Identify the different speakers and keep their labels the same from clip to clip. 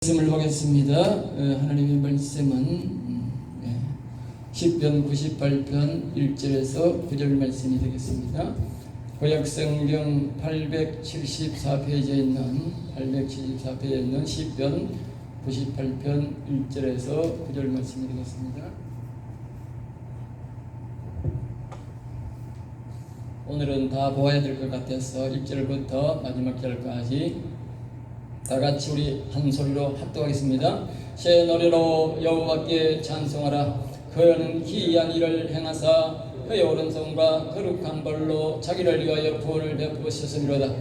Speaker 1: 말씀을 보겠습니다. 하나님의 말씀은 시편 98편 1절에서 9절 말씀이 되겠습니다. 구약성경 874페이지에 있는 시편 98편 1절에서 9절 말씀이 되겠습니다. 오늘은 다 보아야 될 것 같아서 1절부터 마지막 절까지 다같이 우리 한 소리로 합독하겠습니다. 새 노래로 여호와께 찬송하라. 그는 기이한 일을 행하사 그의 오른손과 거룩한 벌로 자기를 위하여 구원을 베푸셨음이로다.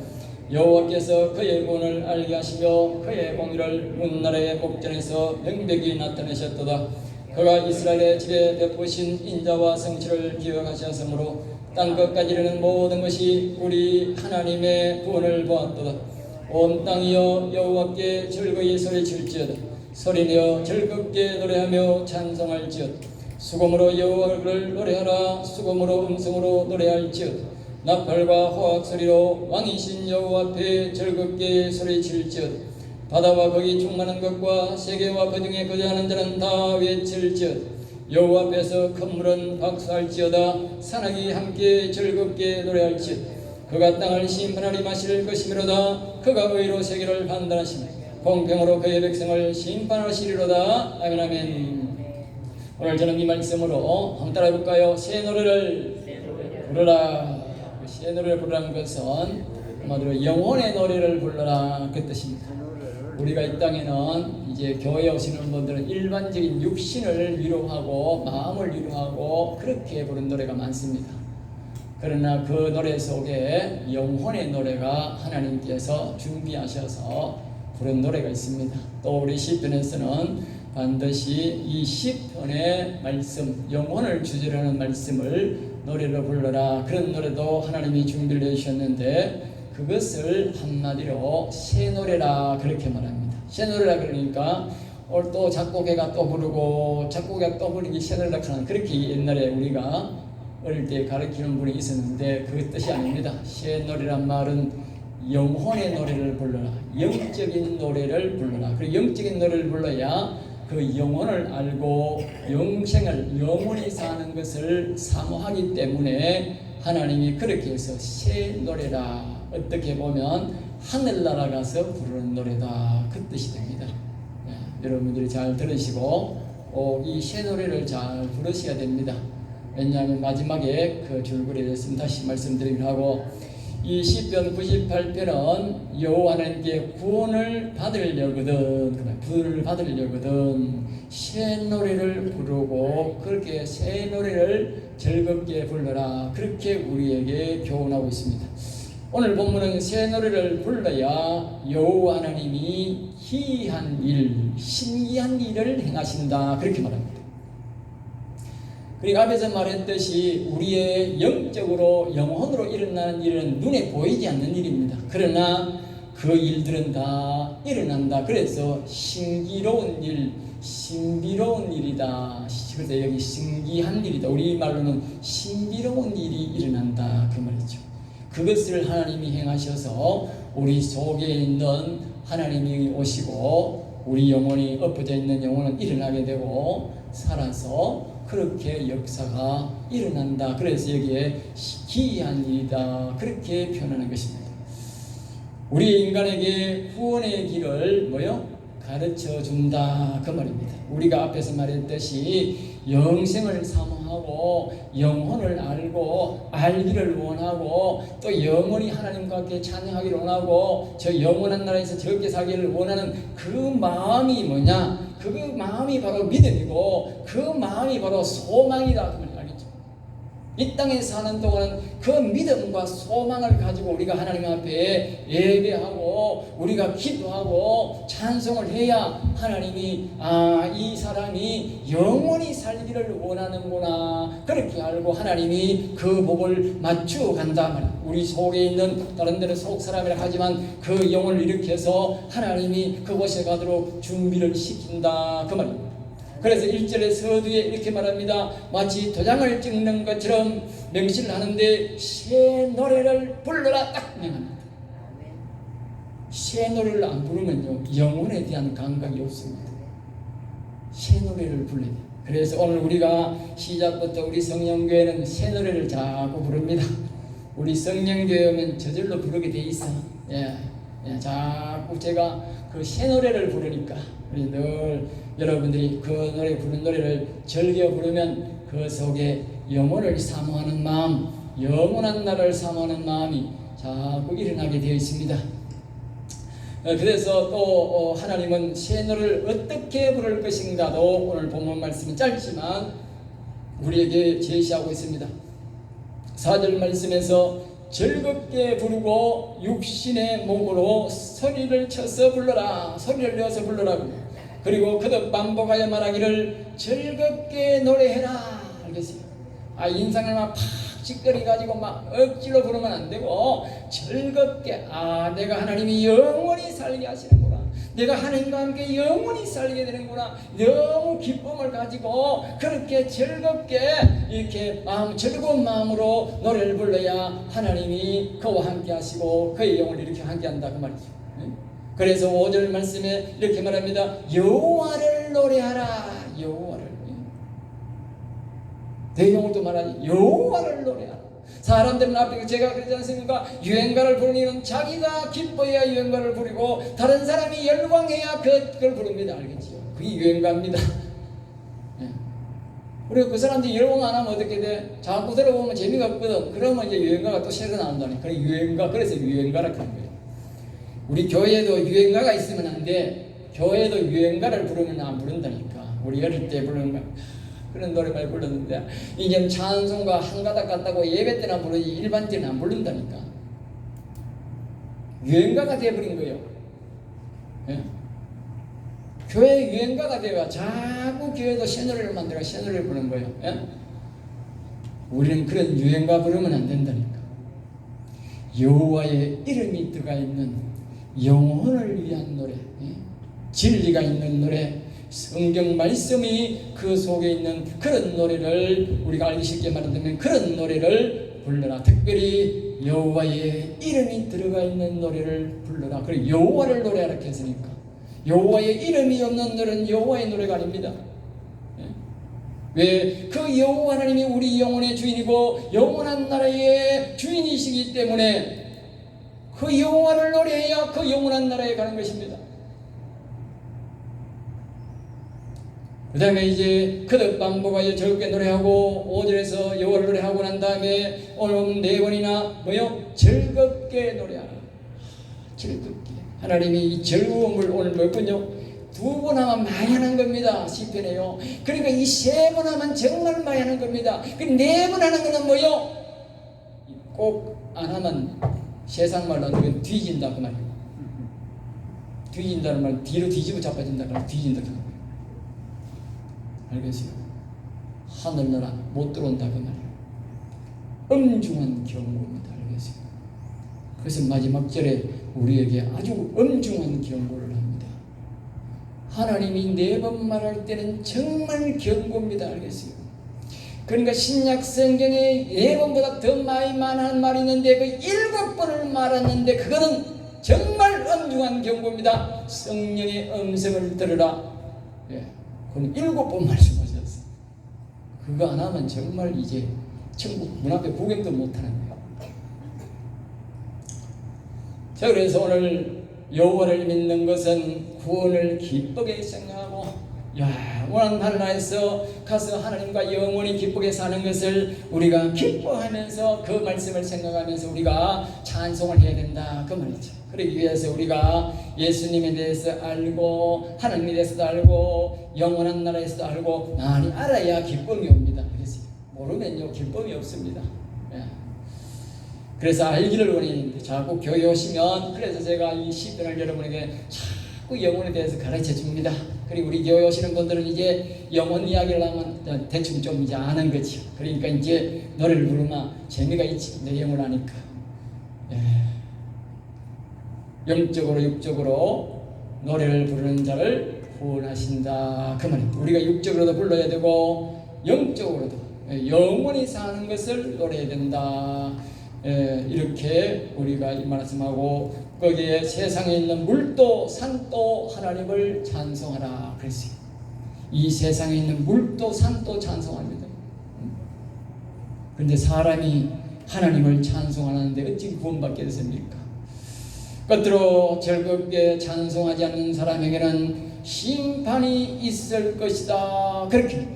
Speaker 1: 여호와께서 그의 구원을 알게 하시며 그의 공의를 문나라의 목전에서 명백히 나타내셨도다. 그가 이스라엘의 집에 베푸신 인자와 성취를 기억하셨으므로 땅끝까지 이르는 모든 것이 우리 하나님의 구원을 보았도다. 온 땅이여 여호와께 즐거이 소리칠지어다. 소리내어 즐겁게 노래하며 찬송할지어다. 수금으로 여호와를 노래하라. 수금으로 음성으로 노래할지어다. 나팔과 호악 소리로 왕이신 여호와 앞에 즐겁게 소리칠지어다. 바다와 거기 충만한 것과 세계와 그 중에 거주하는 자는 다 외칠지어다. 여호와 앞에서 큰 물은 박수할지어다. 산악이 함께 즐겁게 노래할지어다. 그가 땅을 심판하리 마실 것이미로다. 그가 의로 세계를 판단하시며 공평으로 그의 백성을 심판하시리로다. 아멘 아멘. 오늘 저는 이 말씀으로 한번 따라 해볼까요? 새 노래를 부르라. 새 노래를 부르라는 것은 한마디로 영혼의 노래를 불러라 그 뜻입니다. 우리가 이 땅에는 이제 교회에 오시는 분들은 일반적인 육신을 위로하고 마음을 위로하고 그렇게 부른 노래가 많습니다. 그러나 그 노래 속에 영혼의 노래가 하나님께서 준비하셔서 부른 노래가 있습니다. 또 우리 시편에서는 반드시 이 시편의 말씀, 영혼을 주제로 하는 말씀을 노래로 불러라. 그런 노래도 하나님이 준비를 해주셨는데 그것을 한마디로 새 노래라 그렇게 말합니다. 새 노래라 그러니까 오늘 또 작곡가가 또 부르고 작곡가가 또 부르기 새 노래라 하는 그렇게 옛날에 우리가 어릴 때 가르치는 분이 있었는데 그 뜻이 아닙니다. 새 노래란 말은 영혼의 노래를 불러라. 영적인 노래를 불러라. 그리고 영적인 노래를 불러야 그 영혼을 알고 영생을 영원히 사는 것을 사모하기 때문에 하나님이 그렇게 해서 새 노래라. 어떻게 보면 하늘나라 가서 부르는 노래다. 그 뜻이 됩니다. 여러분들이 잘 들으시고 이 새 노래를 잘 부르셔야 됩니다. 왜냐하면 마지막에 그 줄거리에 대해서 다시 말씀드리기로 하고 이 시편 98편은 여호와 하나님께 구원을 받으려거든 새 노래를 부르고 그렇게 새 노래를 즐겁게 불러라 그렇게 우리에게 교훈하고 있습니다. 오늘 본문은 새 노래를 불러야 여호와 하나님이 희한 일, 신기한 일을 행하신다 그렇게 말합니다. 그리고 앞에서 말했듯이 우리의 영적으로 영혼으로 일어나는 일은 눈에 보이지 않는 일입니다. 그러나 그 일들은 다 일어난다. 그래서 신비로운 일, 신비로운 일이다. 그래서 여기 신기한 일이다. 우리말로는 신비로운 일이 일어난다 그 말이죠. 그것을 하나님이 행하셔서 우리 속에 있는 하나님이 오시고 우리 영혼이 엎어져 있는 영혼은 일어나게 되고 살아서 그렇게 역사가 일어난다. 그래서 여기에 기이한 일이다. 그렇게 표현하는 것입니다. 우리 인간에게 구원의 길을 가르쳐 준다. 그 말입니다. 우리가 앞에서 말했듯이 영생을 사모하고 영혼을 알고 알기를 원하고 또 영원히 하나님과 함께 찬양하기를 원하고 저 영원한 나라에서 즐겁게 살기를 원하는 그 마음이 뭐냐? 그 마음이 바로 믿음이고 그 마음이 바로 소망이다. 그 말이 알겠죠? 이 땅에 사는 동안 그 믿음과 소망을 가지고 우리가 하나님 앞에 예배하고 우리가 기도하고 찬송을 해야 하나님이 이 사람이 영원히 살기를 원하는구나 그렇게 알고 하나님이 그 복을 맞추어 간다 말이야. 우리 속에 있는 다른 데는 속 사람이라 하지만 그 영혼을 일으켜서 하나님이 그곳에 가도록 준비를 시킨다 그 말입니다. 그래서 1절의 서두에 이렇게 말합니다. 마치 도장을 찍는 것처럼 명시를 하는데 새 노래를 불러라 딱 명합니다. 새 노래를 안 부르면요 영혼에 대한 감각이 없습니다. 새 노래를 불러야 돼요. 그래서 오늘 우리가 시작부터 우리 성령교회는 새 노래를 자꾸 부릅니다. 우리 성령교회 오면 저절로 부르게 돼 있어. 자꾸 제가 그 새 노래를 부르니까 우리 늘 여러분들이 그 노래 부른 노래를 즐겨 부르면 그 속에 영혼을 사모하는 마음, 영원한 나라를 사모하는 마음이 자꾸 일어나게 되어 있습니다. 그래서 또 하나님은 새 노래를 어떻게 부를 것인가도 오늘 본문 말씀은 짧지만 우리에게 제시하고 있습니다. 4절 말씀에서 즐겁게 부르고 육신의 목으로 소리를 쳐서 불러라, 소리를 내어서 불러라. 그리고 거듭 반복하여 말하기를 즐겁게 노래해라. 알겠어요? 인상을 막 팍 가지고 막 억지로 부르면 안 되고 즐겁게 내가 하나님이 영원히 살게 하시는구나, 내가 하나님과 함께 영원히 살게 되는구나, 너무 기쁨을 가지고 그렇게 즐겁게 이렇게 즐거운 마음으로 노래를 불러야 하나님이 그와 함께 하시고 그의 영혼을 이렇게 함께 한다 그 말이죠. 그래서 5절 말씀에 이렇게 말합니다. 여호와를 노래하라. 여호와를, 내 영혼도 말하니 여호와를 노래하라. 사람들은 앞에 제가 그러지 않습니까? 유행가를 부르는 자기가 기뻐해야 유행가를 부르고 다른 사람이 열광해야 그걸 부릅니다. 알겠지요? 그게 유행가입니다. 우리가 그 사람들이 열광 안 하면 어떻게 돼? 자꾸 들어보면 재미가 없거든. 그러면 이제 유행가가 또 새로 나온다니. 그래 유행가, 그래서 유행가라 그런 거예요. 우리 교회도 유행가가 있으면 안 돼. 교회도 유행가를 부르면 안 부른다니까. 우리 어릴 때 부르는 거 그런 노래 많이 불렀는데 이제 찬송가 한 가닥 같다고 예배 때나 부르지 일반 때는 안 부른다니까. 유행가가 되어버린 거예요. 교회 유행가가 되어 자꾸 교회도 새 노래를 만들어 새 노래를 부르는 거예요. 우리는 그런 유행가 부르면 안 된다니까. 여호와의 이름이 들어가 있는 영혼을 위한 노래, 진리가 있는 노래, 성경 말씀이 그 속에 있는 그런 노래를 우리가 알기 쉽게 말한다면 그런 노래를 불러라. 특별히 여호와의 이름이 들어가 있는 노래를 불러라. 그리고 여호와를 노래하라 했으니까 여호와의 이름이 없는 노래는 여호와의 노래가 아닙니다. 왜? 그 여호와 하나님이 우리 영혼의 주인이고 영원한 나라의 주인이시기 때문에 그 여호와를 노래해야 그 영원한 나라에 가는 것입니다. 그 다음에 이제 거듭 반복하여 즐겁게 노래하고 5절에서 여호와를 노래하고 난 다음에 오늘 4번이나 즐겁게 노래하라. 즐겁게. 하나님이 이 즐거움을 오늘 몇 번요? 2번 하면 많이 하는 겁니다. 시편에요. 그러니까 이 3번 하면 정말 많이 하는 겁니다. 그 4번 하는 거는 뭐요? 꼭 안 하면 세상 말로 하면 뒤진다 그 말이에요. 뒤진다는 말은 뒤로 뒤집어 잡아진다 그러면 뒤진다 그 말이에요. 알겠어요? 하늘나라 못 들어온다 그 말이에요. 엄중한 경고입니다. 알겠어요? 그래서 마지막 절에 우리에게 아주 엄중한 경고를 합니다. 하나님이 4번 말할 때는 정말 경고입니다. 알겠어요? 그러니까 신약 성경에 4번보다 더 많이 말하는 말이 있는데 그 7번을 말했는데 그거는 정말 엄중한 경고입니다. 성령의 음성을 들으라. 그건 7번 말씀하셨어요. 그거 안 하면 정말 이제 천국 문 앞에 구경도 못하는 거예요. 자, 그래서 오늘 여호와를 믿는 것은 구원을 기쁘게 생각하고 원하는 하나님에서 가서 하나님과 영원히 기쁘게 사는 것을 우리가 기뻐하면서 그 말씀을 생각하면서 우리가 찬송을 해야 된다 그 말이죠. 그러기 위해서 우리가 예수님에 대해서 알고 하나님에 대해서도 알고 영원한 나라에서도 알고 많이 알아야 기쁨이 옵니다. 그래서 모르면요 기쁨이 없습니다. 그래서 알기를 원했는데 자꾸 교회 오시면 그래서 제가 이 시편을 여러분에게 자꾸 영혼에 대해서 가르쳐 줍니다. 그리고 우리 교회 오시는 분들은 이제 영혼 이야기를 하면 대충 좀 이제 아는 거죠. 그러니까 이제 노래를 부르면 재미가 있지. 내 영혼 아니까. 영적으로 육적으로 노래를 부르는 자를 구원하신다 그 말입니다. 우리가 육적으로도 불러야 되고 영적으로도 영원히 사는 것을 노래해야 된다. 이렇게 우리가 이 말씀하고 거기에 세상에 있는 물도 산도 하나님을 찬송하라 그랬어요. 이 세상에 있는 물도 산도 찬송합니다. 그런데 사람이 하나님을 찬송하는데 어찌 구원받게 됐습니까? 끝으로 즐겁게 찬송하지 않는 사람에게는 심판이 있을 것이다. 그렇게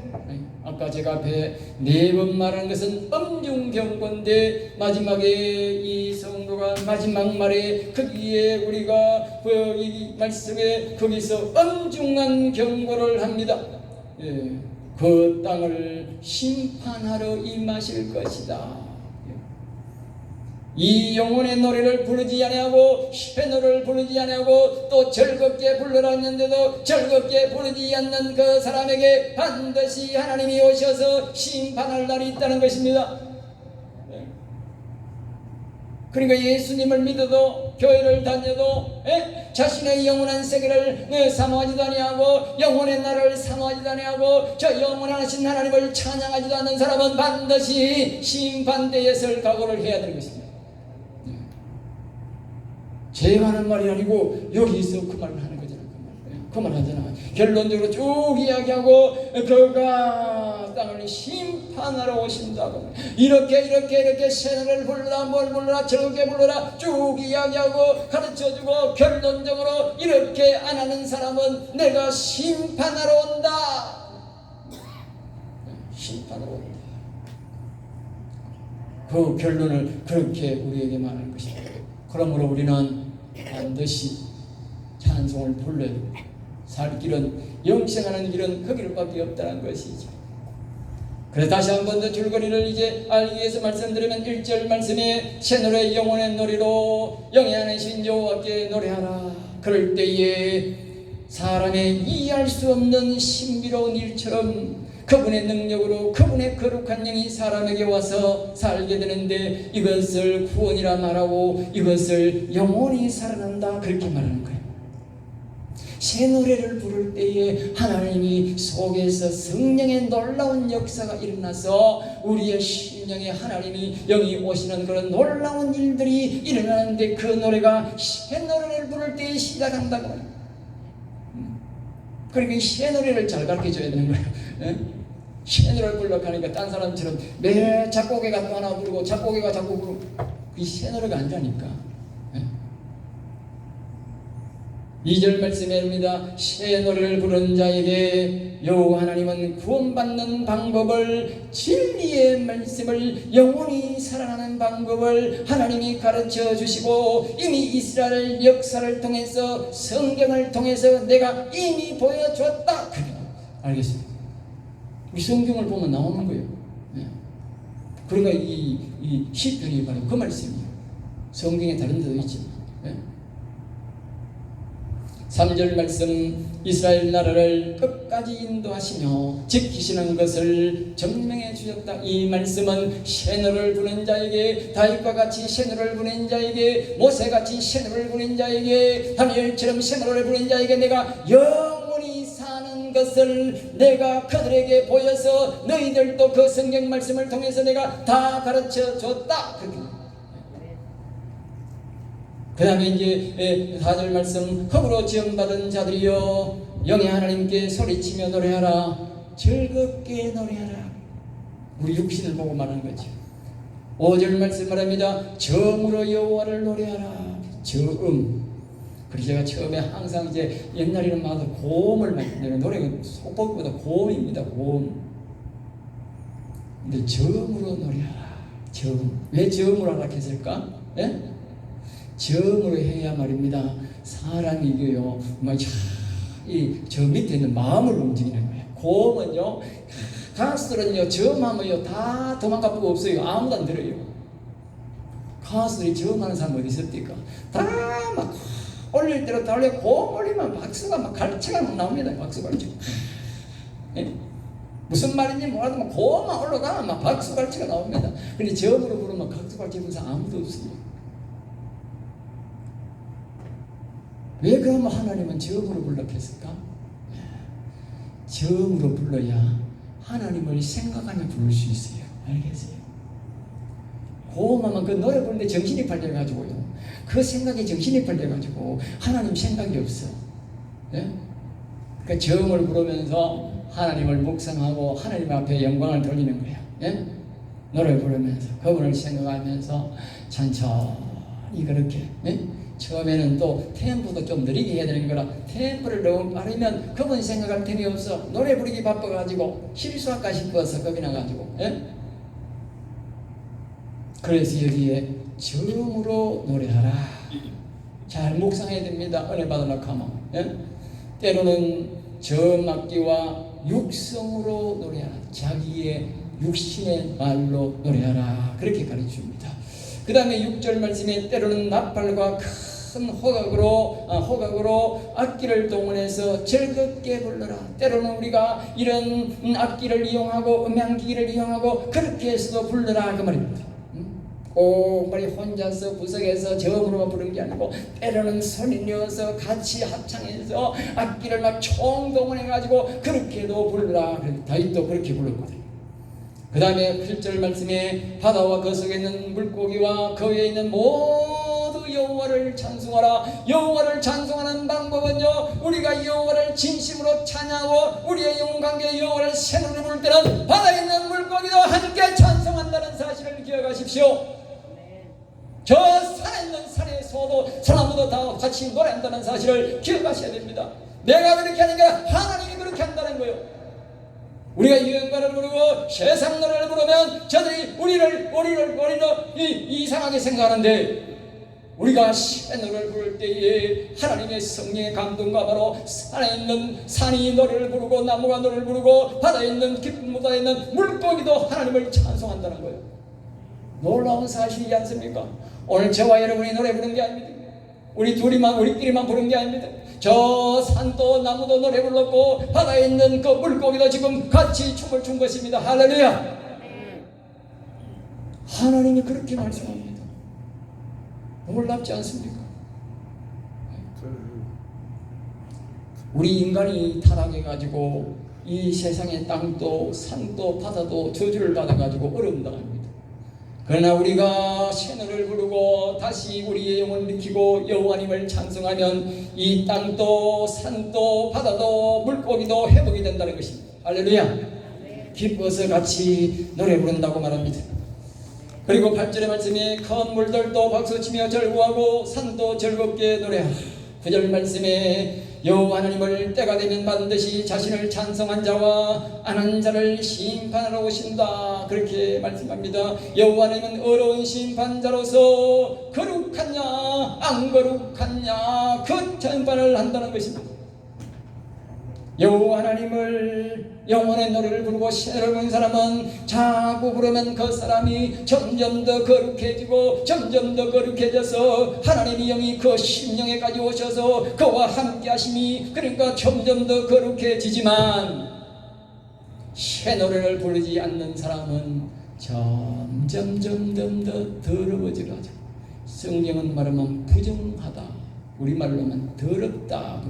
Speaker 1: 아까 제가 앞에 4번 말한 것은 엄중경고인데 마지막에 이 성도가 마지막 말에 거기에 우리가 이 말씀에 거기서 엄중한 경고를 합니다. 그 땅을 심판하러 임하실 것이다. 이 영혼의 노래를 부르지 아니하고 쉐노를 부르지 아니하고 또 즐겁게 불러라 했는데도 즐겁게 부르지 않는 그 사람에게 반드시 하나님이 오셔서 심판할 날이 있다는 것입니다. 그러니까 예수님을 믿어도 교회를 다녀도 자신의 영원한 세계를 사모하지도 아니하고 영혼의 나라를 사모하지도 아니하고 저 영원하신 하나님을 찬양하지도 않는 사람은 반드시 심판대에 설 각오를 해야 되는 것입니다. 제가 하는 말이 아니고 여기서 그 말을 하는 거잖아. 그 말 하잖아. 결론적으로 쭉 이야기하고 그가 땅을 심판하러 오신다고. 이렇게 새노래를 불러라 뭘 불러라 즐겁게 불러라 쭉 이야기하고 가르쳐주고 결론적으로 이렇게 안 하는 사람은 내가 심판하러 온다. 심판하러 온다. 그 결론을 그렇게 우리에게 말하는 것입니다. 그러므로 우리는 반드시 찬송을 불러야 됩니다. 살 길은 영생하는 길은 그 길밖에 없다는 것이죠. 그래서 다시 한 번 더 줄거리를 이제 알기 위해서 말씀드리면 1절 말씀에 새 노래 영혼의 노래로 영에 안으신 여호와께 노래하라. 그럴 때에 사람의 이해할 수 없는 신비로운 일처럼 그분의 능력으로 그분의 거룩한 영이 사람에게 와서 살게 되는데 이것을 구원이라 말하고 이것을 영원히 살아난다 그렇게 말하는 거예요. 새 노래를 부를 때에 하나님이 속에서 성령의 놀라운 역사가 일어나서 우리의 심령에 하나님이 영이 오시는 그런 놀라운 일들이 일어나는데 그 노래가 새 노래를 부를 때에 시작한다고 해요. 그러니까 새 노래를 잘 가르쳐줘야 되는 거예요. 새 노래를 부르려고 하니까 딴 사람처럼 매일 작곡회가 또 하나 부르고 작곡회가 자꾸 부르고 이 새 노래가 아니라니까. 2절 말씀입니다. 새 노래를 부르는 자에게 여호와 하나님은 구원받는 방법을 진리의 말씀을 영원히 살아나는 방법을 하나님이 가르쳐 주시고 이미 이스라엘 역사를 통해서 성경을 통해서 내가 이미 보여줬다. 알겠습니다. 이 성경을 보면 나오는 거예요. 그러니까 이 시편이 바로 그 말씀이에요. 성경에 다른 데도 있지만 3절 말씀 이스라엘 나라를 끝까지 인도하시며 지키시는 것을 증명해 주셨다. 이 말씀은 새노래를 부는 자에게 다윗과 같이 새 노래를 부는 자에게 모세같이 새 노래를 부는 자에게 다니엘처럼 새 노래를 부는 자에게 내가 영원히 사는 것을 내가 그들에게 보여서 너희들도 그 성경 말씀을 통해서 내가 다 가르쳐 줬다. 그 다음에 이제 4절 말씀 흙으로 지음받은 자들이여 영의 하나님께 소리치며 노래하라. 즐겁게 노래하라. 우리 육신을 보고 말하는 거죠. 5절 말씀 말합니다. 정으로 여호와를 노래하라. 저음. 그래서 제가 처음에 항상 이제 옛날에는 막 고음을 말씀드려요. 노래가 속법보다 고음입니다. 고음. 근데 저음으로 노래하라. 저음. 왜 저음으로 하라 했을까? 예? 정으로 해야 말입니다. 사람이 이게요, 저 밑에 있는 마음을 움직이는 거예요. 고음은요, 가수들은요, 저음하면요, 다 도망갈 수가 없어요. 아무도 안 들어요. 가수들이 저음하는 사람 어디 있습니까? 다 막 올릴 대로 다 올려. 고음 올리면 박수가 막 갈채가 막 나옵니다. 박수 갈채. 예? 무슨 말인지 몰라도 막 고음만 올라가면 막 박수 갈채가 나옵니다. 근데 저음으로 부르면 박수 갈채 부는 사람 아무도 없어요. 왜 그러면 하나님은 저음으로 불렀겠을까? 저음으로 불러야 하나님을 생각하며 부를 수 있어요. 알겠어요? 고음하면 그 노래 부르는데 정신이 팔려가지고요. 그 생각에 정신이 풀려가지고 하나님 생각이 없어. 예? 그 정을 부르면서 하나님을 묵상하고 하나님 앞에 영광을 돌리는 거야. 예? 노래 부르면서 그분을 생각하면서 천천히 그렇게. 예? 처음에는 또 템포도 좀 느리게 해야 되는 거라 템포를 너무 빠르면 그분 생각할 틈이 없어. 노래 부르기 바빠가지고 실수할까 싶어서 겁이 나가지고. 예? 그래서 여기에 정으로 노래하라. 잘 묵상해야 됩니다. 은혜 받으려고 하면. 예? 때로는 정악기와 육성으로 노래하라. 자기의 육신의 말로 노래하라. 그렇게 가르쳐줍니다. 그 다음에 6절 말씀에 때로는 나팔과 큰 호각으로 악기를 동원해서 즐겁게 불러라. 때로는 우리가 이런 악기를 이용하고 음향기기를 이용하고 그렇게 해서도 불러라 그 말입니다. 꼭 말이 혼자서 구석에서 저음으로만 부르는 게 아니고 때로는 손이 넣어서 같이 합창해서 악기를 막 총동원해가지고 그렇게도 불러라. 다윗도 그렇게 불렀거든요. 그 다음에 8절 말씀에 바다와 그 속에 있는 물고기와 그 위에 있는 모두 여호와를 찬송하라. 여호와를 찬송하는 방법은요, 우리가 여호와를 진심으로 찬양하고 우리의 영혼 관계에 여호와를 새노래 부를 때는 바다에 있는 물고기도 함께 찬송한다는 사실을 기억하십시오. 저 산에 있는 산에서도 사람들도 다 같이 노래한다는 사실을 기억하셔야 됩니다. 내가 그렇게 하는 게 아니라 하나님이 그렇게 한다는 거예요. 우리가 유행가를 부르고 세상 노래를 부르면 저들이 우리를 이상하게 생각하는데, 우리가 새 노래를 부를 때에 하나님의 성령의 감동과 바로 산에 있는 산이 노래를 부르고 나무가 노래를 부르고 바다에 있는 깊은 바다에 있는 물고기도 하나님을 찬송한다는 거예요. 놀라운 사실이지 않습니까? 오늘 저와 여러분이 노래 부르는 게 아닙니다. 우리끼리만 부르는 게 아닙니다. 저 산도 나무도 노래 불렀고 바다에 있는 그 물고기도 지금 같이 춤을 춘 것입니다. 할렐루야. 하나님이 그렇게 말씀합니다. 놀랍지 않습니까? 우리 인간이 타락해가지고 이 세상의 땅도 산도 바다도 저주를 받아가지고 어려움 당합니다. 그러나 우리가 새 노래를 부르고 다시 우리의 영혼을 일으키고 여호와님을 찬송하면 이 땅도 산도 바다도 물고기도 회복이 된다는 것입니다. 할렐루야. 기뻐서 같이 노래 부른다고 말합니다. 그리고 8절의 말씀에 큰 물들도 박수치며 절구하고 산도 즐겁게 노래하라. 9절 말씀에 여호와 하나님을 때가 되면 반드시 자신을 찬송한 자와 안 한 자를 심판하러 오신다. 그렇게 말씀합니다. 여호와 하나님은 어려운 심판자로서 거룩하냐 안 거룩하냐 그 심판을 한다는 것입니다. 여호와 하나님을 영혼의 노래를 부르고 새를 부른 사람은 자꾸 부르면 그 사람이 점점 더 거룩해지고 점점 더 거룩해져서 하나님의 영이 그 심령에까지 오셔서 그와 함께 하심이, 그러니까 점점 더 거룩해지지만 새 노래를 부르지 않는 사람은 점점 더 더러워져가지고, 성경은 말하면 부정하다, 우리말로는 더럽다,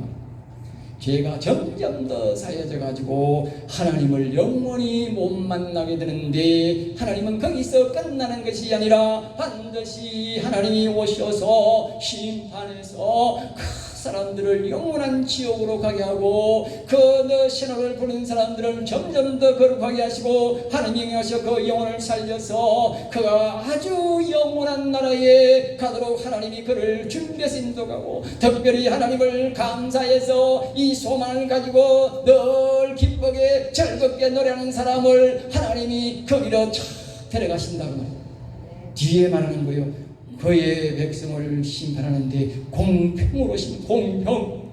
Speaker 1: 죄가 점점 더 쌓여져 가지고 하나님을 영원히 못 만나게 되는데, 하나님은 거기서 끝나는 것이 아니라 반드시 하나님이 오셔서 심판해서 그 사람들을 영원한 지옥으로 가게 하고 그 신호를 부르는 사람들을 점점 더 거룩하게 하시고 하나님이 오셔 그 영혼을 살려서 그가 아주 영원한 나라에 가도록 하나님이 그를 준비해서 인도가고, 특별히 하나님을 감사해서 이 소망을 가지고 늘 기쁘게 즐겁게 노래하는 사람을 하나님이 거기로 쫙 데려가신다고 말이에요. 뒤에 말하는 거예요. 그의 백성을 심판하는데 공평으로 공평.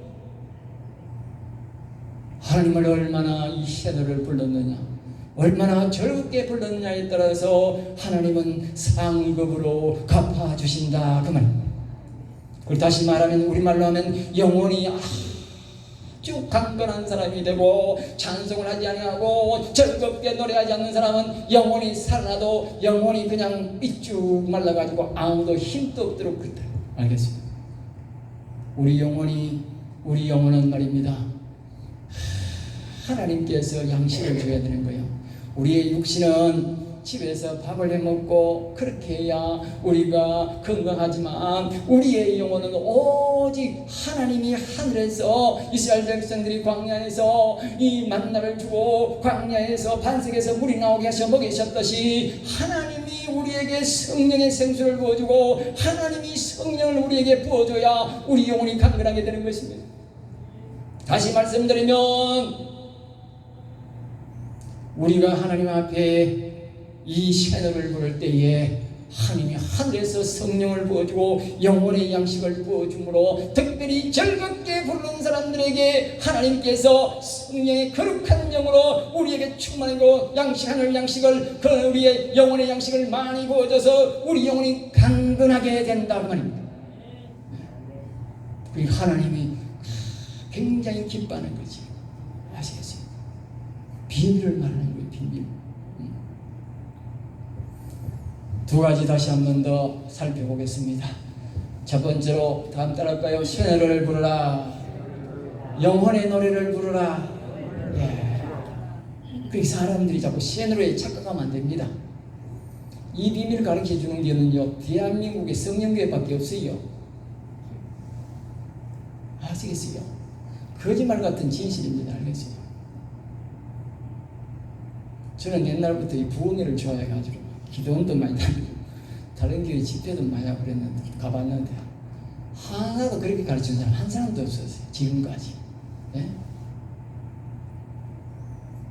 Speaker 1: 하나님을 얼마나 이 새노래를 불렀느냐, 얼마나 즐겁게 불렀느냐에 따라서 하나님은 상급으로 갚아주신다 그 말입니다. 그리고 다시 말하면 우리말로 하면 영혼이 아주 강건한 사람이 되고 찬송을 하지 아니하고 즐겁게 노래하지 않는 사람은 영혼이 살아나도 영혼이 그냥 삐쭉 말라가지고 아무도 힘도 없도록 그렇다. 알겠습니다. 우리 영혼은 말입니다, 하나님께서 양식을 줘야 되는 거예요. 우리의 육신은 집에서 밥을 해먹고 그렇게 해야 우리가 건강하지만 우리의 영혼은 오직 하나님이 하늘에서 이스라엘 백성들이 광야에서 이 만나를 주고 광야에서 반석에서 물이 나오게 하셔 먹이셨듯이 하나님이 우리에게 성령의 생수를 부어주고 하나님이 성령을 우리에게 부어줘야 우리 영혼이 강건하게 되는 것입니다. 다시 말씀드리면 우리가 하나님 앞에 이 새노를 부를 때에 하나님이 하늘에서 성령을 부어주고 영혼의 양식을 부어주므로 특별히 즐겁게 부르는 사람들에게 하나님께서 성령의 거룩한 영으로 우리에게 충만하고 하늘 양식을 그 우리의 영혼의 양식을 많이 부어줘서 우리 영혼이 강건하게 된다고 말입니다. 하나님이 굉장히 기뻐하는 거지. 아시겠어요? 비밀을 말하는 거예요. 비밀. 두 가지 다시 한 번 더 살펴보겠습니다. 첫 번째로 다음 따라할까요? 새 노래를 부르라. 영혼의 노래를 부르라. 예. 그 사람들이 자꾸 새 노래에 착각하면 안 됩니다. 이 비밀을 가르쳐 주는 게는요, 대한민국의 성령교회밖에 없어요. 아시겠어요? 거짓말 같은 진실입니다. 알겠어요? 저는 옛날부터 이 부흥회를 좋아해가지고 기도원도 많이 다니고 다른 교회 집회도 많이 하고 그랬는데 가봤는데 하나도 그렇게 가르치는 사람 한 사람도 없었어요. 지금까지. 예?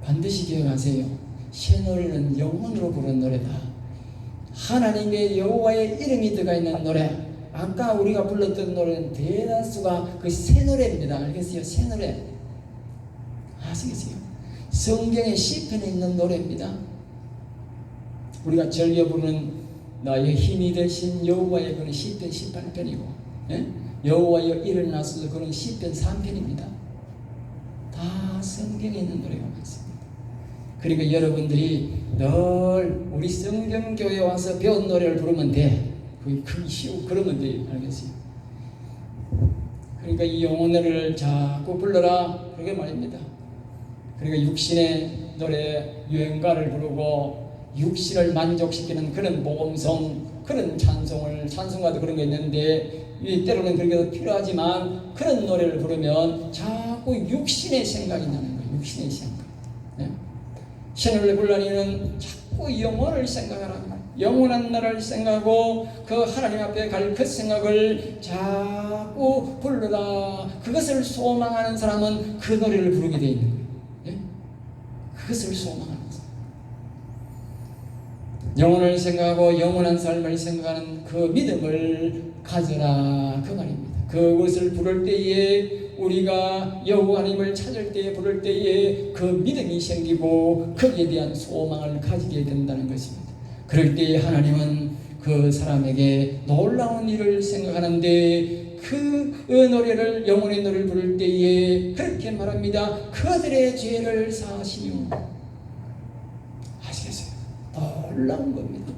Speaker 1: 반드시 기억하세요. 새 노래는 영혼으로 부른 노래다. 하나님의 여호와의 이름이 들어가 있는 노래. 아까 우리가 불렀던 노래는 대다수가 그 새 노래입니다. 알겠어요? 새 노래. 아시겠어요? 성경의 시편에 있는 노래입니다. 우리가 즐겨 부르는 나의 힘이 되신 여호와의 그는 시편 18편이고 예? 여호와여 일어나소서 그는 시편 3편입니다. 다 성경에 있는 노래가 많습니다. 그러니까 여러분들이 늘 우리 성경교회 와서 배운 노래를 부르면 돼. 그게 크기 쉬우고 그러면 돼. 알겠어요? 그러니까 이 영혼을 자꾸 불러라. 그게 말입니다. 그러니까 육신의 노래 유행가를 부르고 육신을 만족시키는 그런 모범성, 그런 찬송가도 그런 게 있는데 때로는 그게 필요하지만 그런 노래를 부르면 자꾸 육신의 생각이 나는 거예요. 육신의 생각. 네? 새 노래 불러니는 자꾸 영혼을 생각하라는 거예요. 영원한 나라를 생각하고 그 하나님 앞에 갈 그 생각을 자꾸 불러라. 그것을 소망하는 사람은 그 노래를 부르게 되어 있는 거예요. 예? 그것을 소망하는 사람. 영혼을 생각하고 영원한 삶을 생각하는 그 믿음을 가져라. 그 말입니다. 그것을 부를 때에 우리가 여호와 하나님을 찾을 때에 부를 때에 그 믿음이 생기고 거기에 대한 소망을 가지게 된다는 것입니다. 그럴 때에 하나님은 그 사람에게 놀라운 일을 생각하는데 그 노래를 영혼의 노래를 부를 때에 그렇게 말합니다. 그들의 죄를 사하시며. 아시겠어요? 놀라운 겁니다.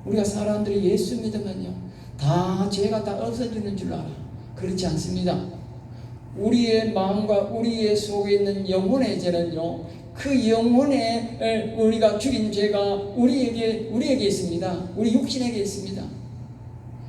Speaker 1: 우리가 사람들이 예수 믿으면요 다 죄가 다 없어지는 줄 알아. 그렇지 않습니다. 우리의 마음과 우리의 속에 있는 영혼의 죄는요 그 영혼에 우리가 죽인 죄가 우리에게 있습니다. 우리 육신에게 있습니다.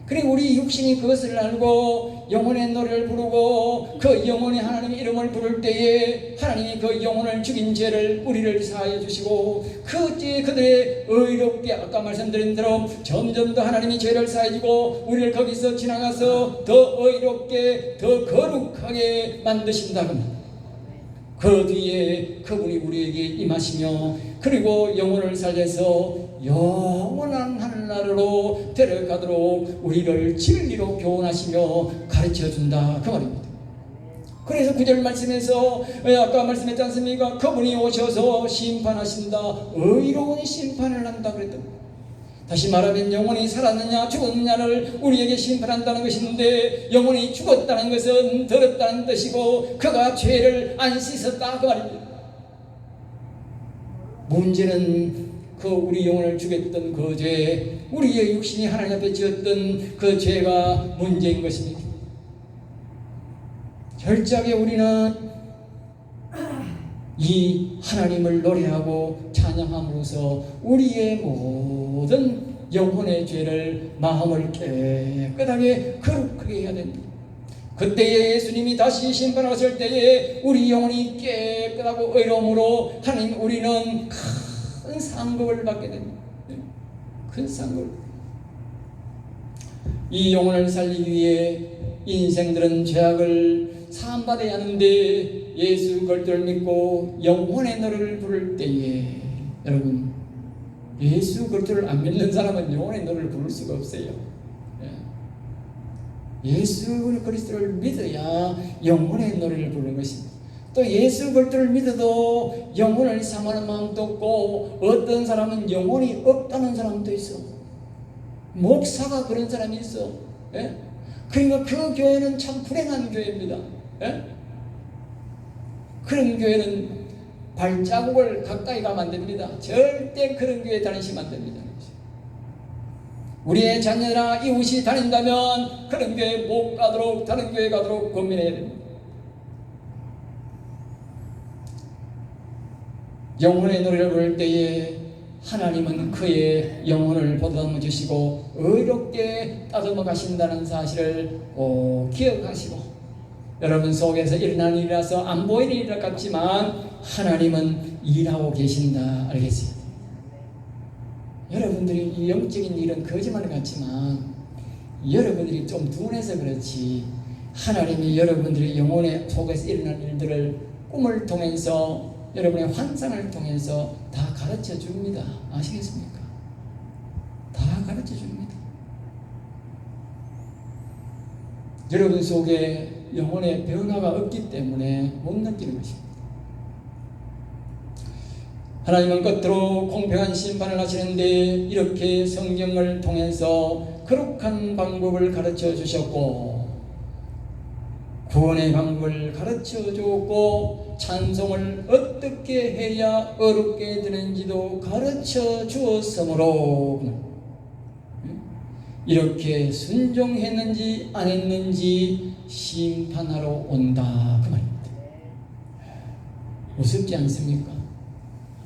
Speaker 1: 그리고 우리 육신이 그것을 알고 영혼의 노래를 부르고 그 영혼의 하나님의 이름을 부를 때에 하나님이 그 영혼을 죽인 죄를 우리를 사하여 주시고 그 죄 그들의 의롭게 아까 말씀드린 대로 점점 더 하나님이 죄를 사하여 주고 우리를 거기서 지나가서 더 의롭게 더 거룩하게 만드신다고 합니다. 그 뒤에 그분이 우리에게 임하시며 그리고 영혼을 살려서 영원한 하늘나라로 데려가도록 우리를 진리로 교훈하시며 가르쳐준다 그 말입니다. 그래서 9절 말씀에서 아까 말씀했지 않습니까? 그분이 오셔서 심판하신다. 의로운 심판을 한다 그랬던. 다시 말하면 영혼이 살았느냐 죽었느냐를 우리에게 심판한다는 것인데 영혼이 죽었다는 것은 더럽다는 뜻이고 그가 죄를 안 씻었다 그 말입니다. 문제는 그 우리 영혼을 죽였던 그 죄, 우리의 육신이 하나님 앞에 지었던 그 죄가 문제인 것입니다. 철저하게 우리는 이 하나님을 노래하고 찬양하고 찬양함으로써 우리의 모든 영혼의 죄를 마음을 깨끗하게 거룩하게 해야 됩니다. 그때에 예수님이 다시 심판하실 때에 우리 영혼이 깨끗하고 의로움으로 하나님 우리는 큰 상급을 받게 됩니다. 큰 상급. 이 영혼을 살리기 위해 인생들은 죄악을 사함받아야 하는데 예수 그리스도를 믿고 영혼의 노래를 부를 때에 여러분 예수 그리스도를 안 믿는 사람은 영혼의 노래를 부를 수가 없어요. 예수 그리스도를 믿어야 영혼의 노래를 부르는 것입니다. 또 예수 그리스도를 믿어도 영혼을 사모하는 마음도 없고 어떤 사람은 영혼이 없다는 사람도 있어. 목사가 그런 사람이 있어. 예? 그러니까 그 교회는 참 불행한 교회입니다. 예? 그런 교회는 발자국을 가까이 가면 안 됩니다. 절대 그런 교회 다니시면 안 됩니다. 우리의 자녀나 이웃이 다닌다면 그런 교회 못 가도록 다른 교회 가도록 고민해야 됩니다. 영혼의 노래를 부를 때에 하나님은 그의 영혼을 보듬어 주시고 의롭게 따듬어 가신다는 사실을 꼭 기억하시고 여러분 속에서 일어난 일이라서 안 보이는 일 같지만 하나님은 일하고 계신다 알겠어요? 여러분들이 이 영적인 일은 거짓말 같지만 여러분들이 좀 둔해서 그렇지 하나님이 여러분들의 영혼의 속에서 일어난 일들을 꿈을 통해서 여러분의 환상을 통해서 다 가르쳐 줍니다. 아시겠습니까? 다 가르쳐 줍니다. 여러분 속에 영혼의 변화가 없기 때문에 못 느끼는 것입니다. 하나님은 끝으로 공평한 심판을 하시는데 이렇게 성경을 통해서 거룩한 방법을 가르쳐 주셨고 구원의 방법을 가르쳐 주었고 찬송을 어떻게 해야 어렵게 되는지도 가르쳐 주었으므로 이렇게 순종했는지 안 했는지 심판하러 온다 그 말입니다. 우습지 않습니까?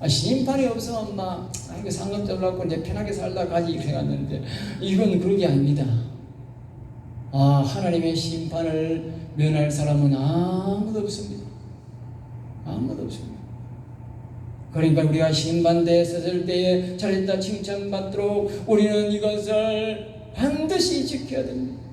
Speaker 1: 심판이 없으면 막 이거 상관 잡으려고 이제 편하게 살다 가지 이렇게 생각했는데 이건 그런 게 아닙니다. 하나님의 심판을 면할 사람은 아무도 없습니다. 아무도 없습니다. 그러니까 우리가 심판대에 섰을 때에 잘했다 칭찬받도록 우리는 이것을 반드시 지켜야 됩니다.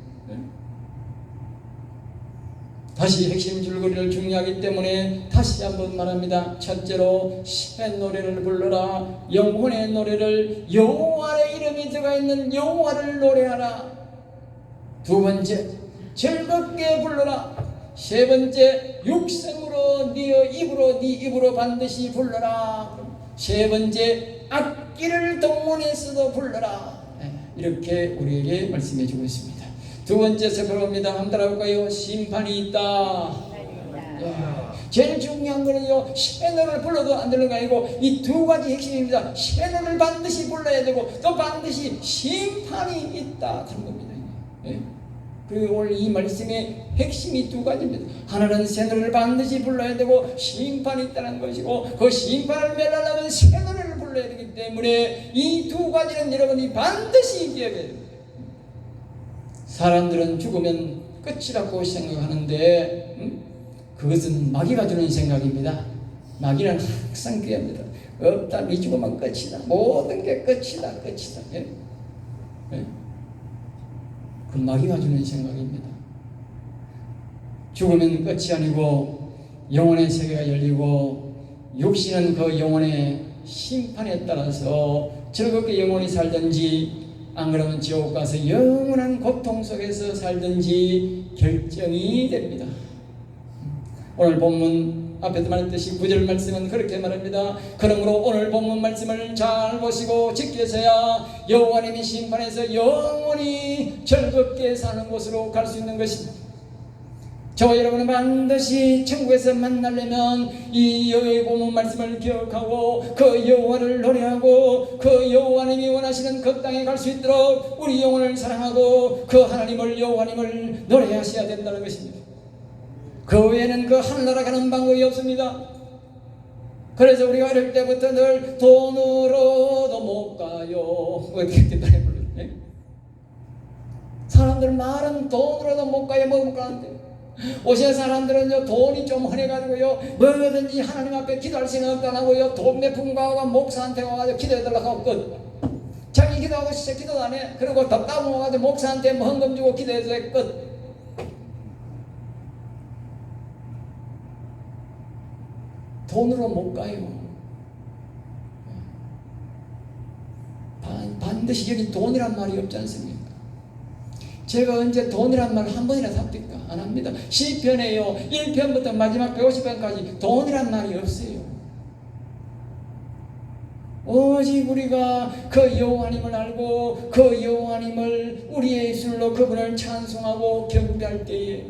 Speaker 1: 다시 핵심 줄거리를 중요하기 때문에 다시 한번 말합니다. 첫째로 새 노래를 불러라. 영혼의 노래를 여호와의 이름이 들어가 있는 여호와를 노래하라. 두 번째 즐겁게 불러라. 세 번째 육성으로 네 입으로 반드시 불러라. 세 번째 악기를 동원해서도 불러라. 이렇게 우리에게 말씀해 주고 있습니다. 두 번째 세포로입니다. 한번 따라볼까요? 심판이 있다. 제일 중요한 거는요, 시편을 불러도 안 되는 거 아니고 이 두 가지 핵심입니다. 시편을 반드시 불러야 되고 또 반드시 심판이 있다 하는 겁니다. 그리고 오늘 이 말씀의 핵심이 두 가지입니다. 하나는 새 노래를 반드시 불러야 되고 심판이 있다는 것이고 그 심판을 면하려면 새 노래를 불러야 되기 때문에 이 두 가지는 여러분이 반드시 기억해야 됩니다. 사람들은 죽으면 끝이라고 생각하는데 그것은 마귀가 주는 생각입니다. 마귀는 항상 그럽니다. 없다, 네 죽으면 끝이다. 모든 게 끝이다. 예? 예? 그 마귀가 주는 생각입니다. 죽으면 끝이 아니고 영혼의 세계가 열리고 육신은 그 영혼의 심판에 따라서 즐겁게 영혼이 살든지 안 그러면 지옥 가서 영원한 고통 속에서 살든지 결정이 됩니다. 오늘 본문 앞에도 말했듯이 9절 말씀은 그렇게 말합니다. 그러므로 오늘 본문 말씀을 잘 보시고 지켜서야 여호와님이 심판해서 영원히 즐겁게 사는 곳으로 갈 수 있는 것입니다. 저와 여러분은 반드시 천국에서 만나려면 이 여호와의 본문 말씀을 기억하고 그 여호와를 노래하고 그 여호와님이 원하시는 그 땅에 갈 수 있도록 우리 영혼을 사랑하고 그 하나님을 여호와님을 노래하셔야 된다는 것입니다. 그 외에는 그 하늘나라 가는 방법이 없습니다. 그래서 우리가 어릴 때부터 늘 돈으로도 못 가요. 어떻게 기도해 불렀네. 사람들 말은 돈으로도 못 가요. 못 가는데 오시는 사람들은요, 돈이 좀 흔해가지고요, 뭐든지 하나님 앞에 기도할 수는 없다고요, 돈 몇 푼 가고 목사한테 와가지고 기도해달라고 하고 끝. 자기 기도하고 진짜 기도도 안 해. 그리고 답답한 와가지고 목사한테 뭐 헌금 주고 기도해줘야 끝. 돈으로 못 가요. 반드시 여기 돈이란 말이 없지 않습니까? 제가 언제 돈이란 말 한 번이나 삽니까? 안 합니다. 시편에요, 1편부터 마지막 150편까지 돈이란 말이 없어요. 오직 우리가 그 여호와님을 알고 그 여호와님을 우리의 입술로 그분을 찬송하고 경배할 때에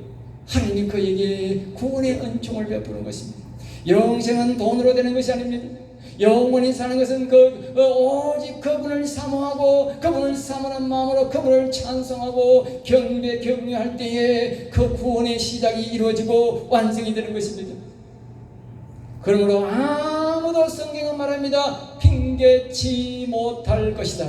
Speaker 1: 하나님이 그에게 구원의 은총을 베푸는 것입니다. 영생은 돈으로 되는 것이 아닙니다. 영원히 사는 것은 오직 그분을 사모하고 그분을 사모하는 마음으로 그분을 찬송하고 경배할 때에 그 구원의 시작이 이루어지고 완성이 되는 것입니다. 그러므로 아무도 성경은 말합니다. 핑계치 못할 것이다.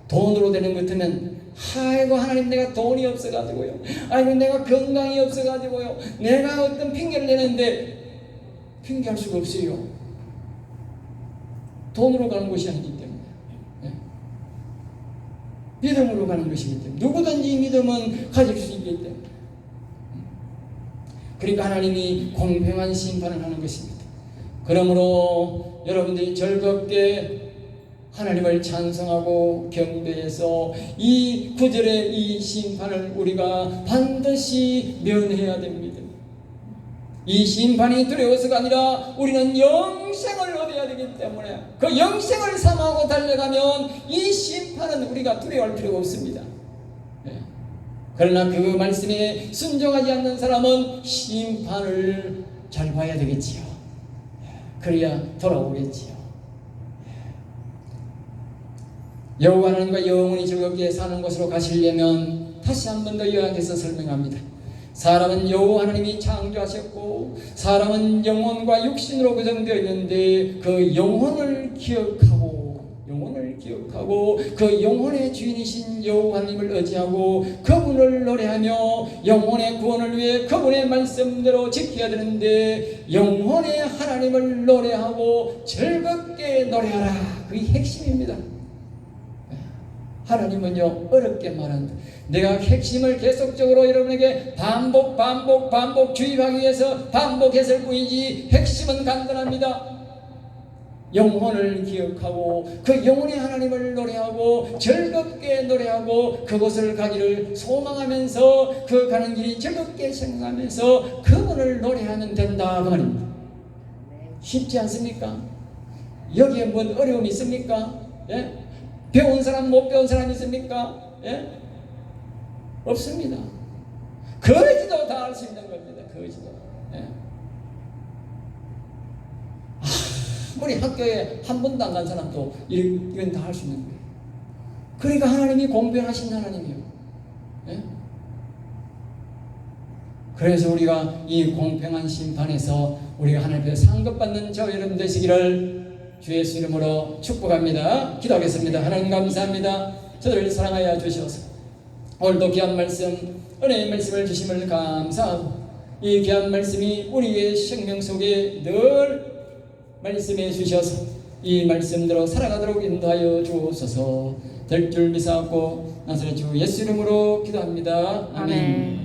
Speaker 1: 돈으로 되는 것 같으면 아이고 하나님 내가 돈이 없어가지고요, 아이고 내가 건강이 없어가지고요, 내가 어떤 핑계를 내는데 핑계할 수가 없어요. 돈으로 가는 것이 아니기 때문에, 네? 믿음으로 가는 것이기 때문에, 누구든지 믿음은 가질 수 있기 때문에, 그러니까 하나님이 공평한 심판을 하는 것입니다. 그러므로 여러분들이 즐겁게 하나님을 찬송하고 경배해서 이 구절의 이 심판을 우리가 반드시 면해야 됩니다. 이 심판이 두려워서가 아니라 우리는 영생을 얻어야 되기 때문에 그 영생을 사모하고 달려가면 이 심판은 우리가 두려워할 필요가 없습니다. 네. 그러나 그 말씀에 순종하지 않는 사람은 심판을 잘 봐야 되겠지요. 그래야 돌아오겠지요. 여호와 하나님과 영원히 즐겁게 사는 곳으로 가시려면 다시 한 번 더 요약해서 설명합니다. 사람은 여호와 하나님이 창조하셨고 사람은 영혼과 육신으로 구성되어 있는데 그 영혼을 기억하고 그 영혼의 주인이신 여호와 하나님을 의지하고 그분을 노래하며 영혼의 구원을 위해 그분의 말씀대로 지켜야 되는데 영혼의 하나님을 노래하고 즐겁게 노래하라. 그게 핵심입니다. 하나님은요, 어렵게 말한다. 내가 핵심을 계속적으로 여러분에게 반복 주입하기 위해서 반복했을 뿐이지 핵심은 간단합니다. 영혼을 기억하고 그 영혼의 하나님을 노래하고 즐겁게 노래하고 그곳을 가기를 소망하면서 그 가는 길이 즐겁게 생각하면서 그분을 노래하면 된다 그 말입니다. 쉽지 않습니까? 여기에 뭔 어려움이 있습니까? 예? 배운 사람 못 배운 사람 있습니까? 예? 없습니다. 거지도 다 할 수 있는 겁니다. 거지도. 예? 아무리 학교에 한 번도 안 간 사람도 이건 다 할 수 있는 거예요. 그러니까 하나님이 공평하신 하나님이에요. 예? 그래서 우리가 이 공평한 심판에서 우리가 하나님 앞에 상급받는 저 여러분 되시기를 주 예수 이름으로 축복합니다. 기도하겠습니다. 하나님 감사합니다. 저들을 사랑하여 주시옵소서. 오늘도 귀한 말씀, 은혜의 말씀을 주심을 감사하고 이 귀한 말씀이 우리의 생명 속에 늘 말씀해 주셔서 이 말씀대로 살아가도록 인도하여 주옵소서. 될 줄 믿사옵고 나사렛 주 예수 이름으로 기도합니다. 아멘.